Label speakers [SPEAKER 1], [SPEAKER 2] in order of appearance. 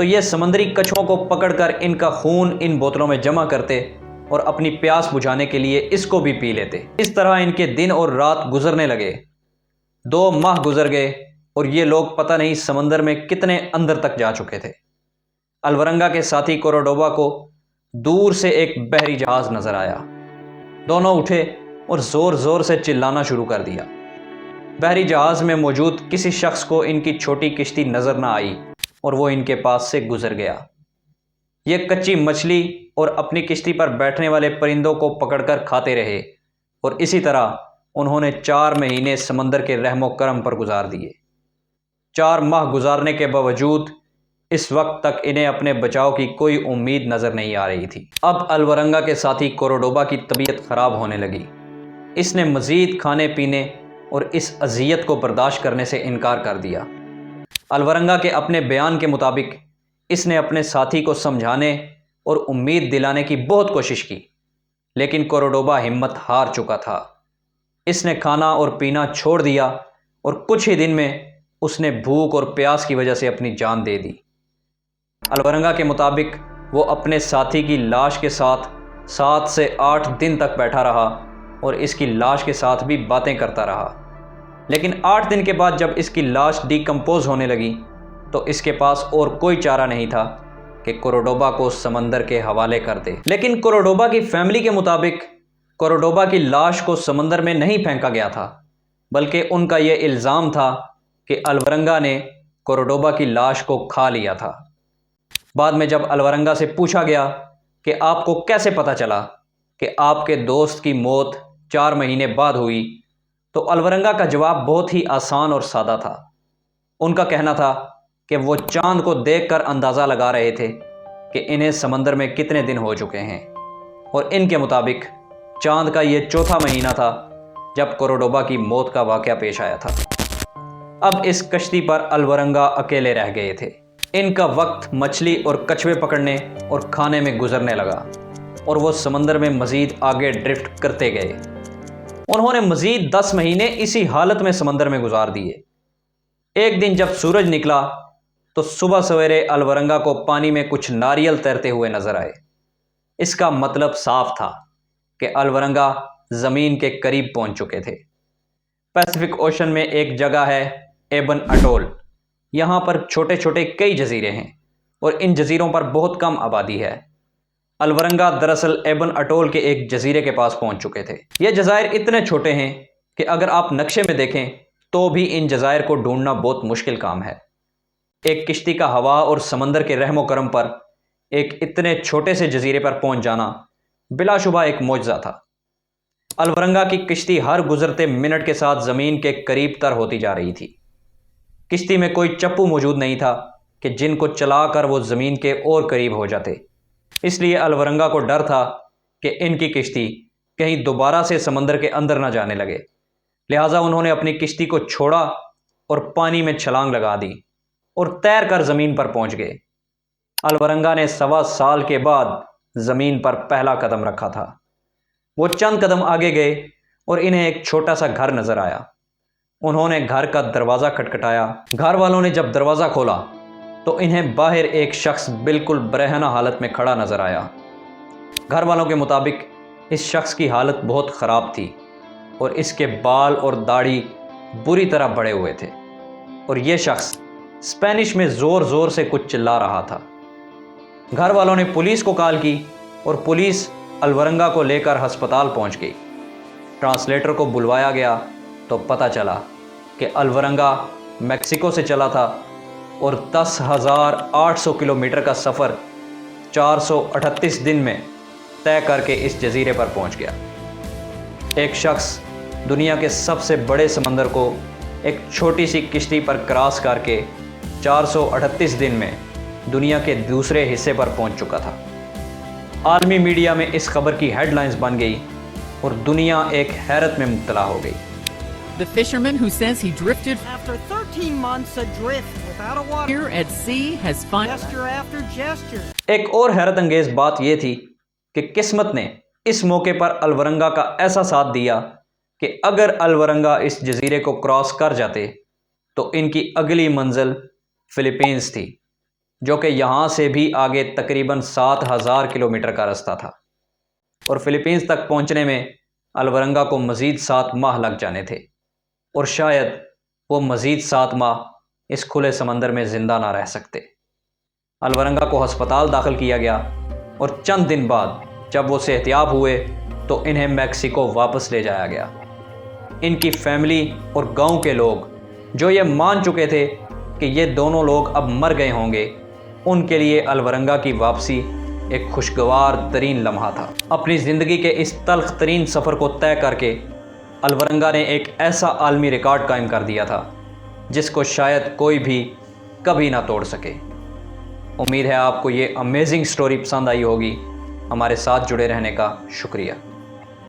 [SPEAKER 1] تو یہ سمندری کچھووں کو پکڑ کر ان کا خون ان بوتلوں میں جمع کرتے اور اپنی پیاس بجھانے کے لیے اس کو بھی پی لیتے۔ اس طرح ان کے دن اور رات گزرنے لگے۔ 2 ماہ گزر گئے اور یہ لوگ پتہ نہیں سمندر میں کتنے اندر تک جا چکے تھے۔ الورنگا کے ساتھی کوروڈوبا کو دور سے ایک بحری جہاز نظر آیا۔ دونوں اٹھے اور زور زور سے چلانا شروع کر دیا۔ بحری جہاز میں موجود کسی شخص کو ان کی چھوٹی کشتی نظر نہ آئی اور وہ ان کے پاس سے گزر گیا۔ یہ کچی مچھلی اور اپنی کشتی پر بیٹھنے والے پرندوں کو پکڑ کر کھاتے رہے اور اسی طرح انہوں نے 4 مہینے سمندر کے رحم و کرم پر گزار دیے۔ 4 ماہ گزارنے کے باوجود اس وقت تک انہیں اپنے بچاؤ کی کوئی امید نظر نہیں آ رہی تھی۔ اب الورنگا کے ساتھی کوروڈوبا کی طبیعت خراب ہونے لگی۔ اس نے مزید کھانے پینے اور اس اذیت کو برداشت کرنے سے انکار کر دیا۔ الورنگا کے اپنے بیان کے مطابق اس نے اپنے ساتھی کو سمجھانے اور امید دلانے کی بہت کوشش کی، لیکن کوروڈوبا ہمت ہار چکا تھا۔ اس نے کھانا اور پینا چھوڑ دیا اور کچھ ہی دن میں اس نے بھوک اور پیاس کی وجہ سے اپنی جان دے دی۔ الورنگا کے مطابق وہ اپنے ساتھی کی لاش کے ساتھ 7 سے 8 دن تک بیٹھا رہا اور اس کی لاش کے ساتھ بھی باتیں کرتا رہا، لیکن 8 دن کے بعد جب اس کی لاش ڈیکمپوز ہونے لگی تو اس کے پاس اور کوئی چارہ نہیں تھا کہ کوروڈوبا کو سمندر کے حوالے کر دے۔ لیکن کوروڈوبا کی فیملی کے مطابق کوروڈوبا کی لاش کو سمندر میں نہیں پھینکا گیا تھا، بلکہ ان کا یہ الزام تھا کہ الورنگا نے کوروڈوبا کی لاش کو کھا لیا تھا۔ بعد میں جب الورنگا سے پوچھا گیا کہ آپ کو کیسے پتہ چلا کہ آپ کے دوست کی موت 4 مہینے بعد ہوئی، تو الورنگا کا جواب بہت ہی آسان اور سادہ تھا۔ ان کا کہنا تھا کہ وہ چاند کو دیکھ کر اندازہ لگا رہے تھے کہ انہیں سمندر میں کتنے دن ہو چکے ہیں، اور ان کے مطابق چاند کا یہ 4تھا مہینہ تھا جب کوروڈوبا کی موت کا واقعہ پیش آیا تھا۔ اب اس کشتی پر الورنگا اکیلے رہ گئے تھے۔ ان کا وقت مچھلی اور کچھوے پکڑنے اور کھانے میں گزرنے لگا اور وہ سمندر میں مزید آگے ڈرفٹ کرتے گئے۔ انہوں نے مزید 10 مہینے اسی حالت میں سمندر میں گزار دیے۔ ایک دن جب سورج نکلا تو صبح سویرے الورنگا کو پانی میں کچھ ناریل تیرتے ہوئے نظر آئے۔ اس کا مطلب صاف تھا کہ الورنگا زمین کے قریب پہنچ چکے تھے۔ پیسیفک اوشن میں ایک جگہ ہے ایبن اٹول۔ یہاں پر چھوٹے چھوٹے کئی جزیرے ہیں اور ان جزیروں پر بہت کم آبادی ہے۔ الورنگا دراصل ایبن اٹول کے ایک جزیرے کے پاس پہنچ چکے تھے۔ یہ جزائر اتنے چھوٹے ہیں کہ اگر آپ نقشے میں دیکھیں تو بھی ان جزائر کو ڈھونڈنا بہت مشکل کام ہے۔ ایک کشتی کا ہوا اور سمندر کے رحم و کرم پر ایک اتنے چھوٹے سے جزیرے پر پہنچ جانا بلا شبہ ایک معجزہ تھا۔ الورنگا کی کشتی ہر گزرتے منٹ کے ساتھ زمین کے قریب تر ہوتی جا رہی تھی۔ کشتی میں کوئی چپو موجود نہیں تھا کہ جن کو چلا کر وہ زمین کے اور قریب ہو جاتے۔ اس لیے الورنگا کو ڈر تھا کہ ان کی کشتی کہیں دوبارہ سے سمندر کے اندر نہ جانے لگے، لہٰذا انہوں نے اپنی کشتی کو چھوڑا اور پانی میں چھلانگ لگا دی اور تیر کر زمین پر پہنچ گئے۔ الورنگا نے 1.25 سال کے بعد زمین پر پہلا قدم رکھا تھا۔ وہ چند قدم آگے گئے اور انہیں ایک چھوٹا سا گھر نظر آیا۔ انہوں نے گھر کا دروازہ کھٹکھٹایا۔ گھر والوں نے جب دروازہ کھولا تو انہیں باہر ایک شخص بالکل برہنہ حالت میں کھڑا نظر آیا۔ گھر والوں کے مطابق اس شخص کی حالت بہت خراب تھی اور اس کے بال اور داڑھی بری طرح بڑھے ہوئے تھے، اور یہ شخص اسپینش میں زور زور سے کچھ چلا رہا تھا۔ گھر والوں نے پولیس کو کال کی اور پولیس الورنگا کو لے کر ہسپتال پہنچ گئی۔ ٹرانسلیٹر کو بلوایا گیا تو پتہ چلا کہ الورنگا میکسیکو سے چلا تھا اور 10,800 کلومیٹر کا سفر 438 دن میں طے کر کے اس جزیرے پر پہنچ گیا۔ ایک شخص دنیا کے سب سے بڑے سمندر کو ایک چھوٹی سی کشتی پر کراس کر کے 438 دن میں دنیا کے دوسرے حصے پر پہنچ چکا تھا۔ عالمی میڈیا میں اس خبر کی ہیڈ لائنز بن گئی اور دنیا ایک حیرت میں مبتلا ہو گئی۔
[SPEAKER 2] The fisherman who says he drifted
[SPEAKER 3] After 13 months adrift without a water,
[SPEAKER 2] here at sea has finally
[SPEAKER 3] gesture after gesture,
[SPEAKER 1] ایک اور حیرت انگیز بات یہ تھی کہ قسمت نے اس موقع پر الورنگا کا ایسا ساتھ دیا کہ اگر الورنگا اس جزیرے کو کراس کر جاتے تو ان کی اگلی منزل فلیپینز تھی۔ جو کہ یہاں سے بھی آگے تقریباً 7000 کلومیٹر کا رستہ تھا، اور فلپینز تک پہنچنے میں الورنگا کو مزید 7 ماہ لگ جانے تھے، اور شاید وہ مزید 7 ماہ اس کھلے سمندر میں زندہ نہ رہ سکتے۔ الورنگا کو ہسپتال داخل کیا گیا، اور چند دن بعد جب وہ صحت یاب ہوئے تو انہیں میکسیکو واپس لے جایا گیا۔ ان کی فیملی اور گاؤں کے لوگ جو یہ مان چکے تھے کہ یہ دونوں لوگ اب مر گئے ہوں گے، ان کے لیے الورنگا کی واپسی ایک خوشگوار ترین لمحہ تھا۔ اپنی زندگی کے اس تلخ ترین سفر کو طے کر کے الورنگا نے ایک ایسا عالمی ریکارڈ قائم کر دیا تھا جس کو شاید کوئی بھی کبھی نہ توڑ سکے۔ امید ہے آپ کو یہ امیزنگ سٹوری پسند آئی ہوگی۔ ہمارے ساتھ جڑے رہنے کا شکریہ۔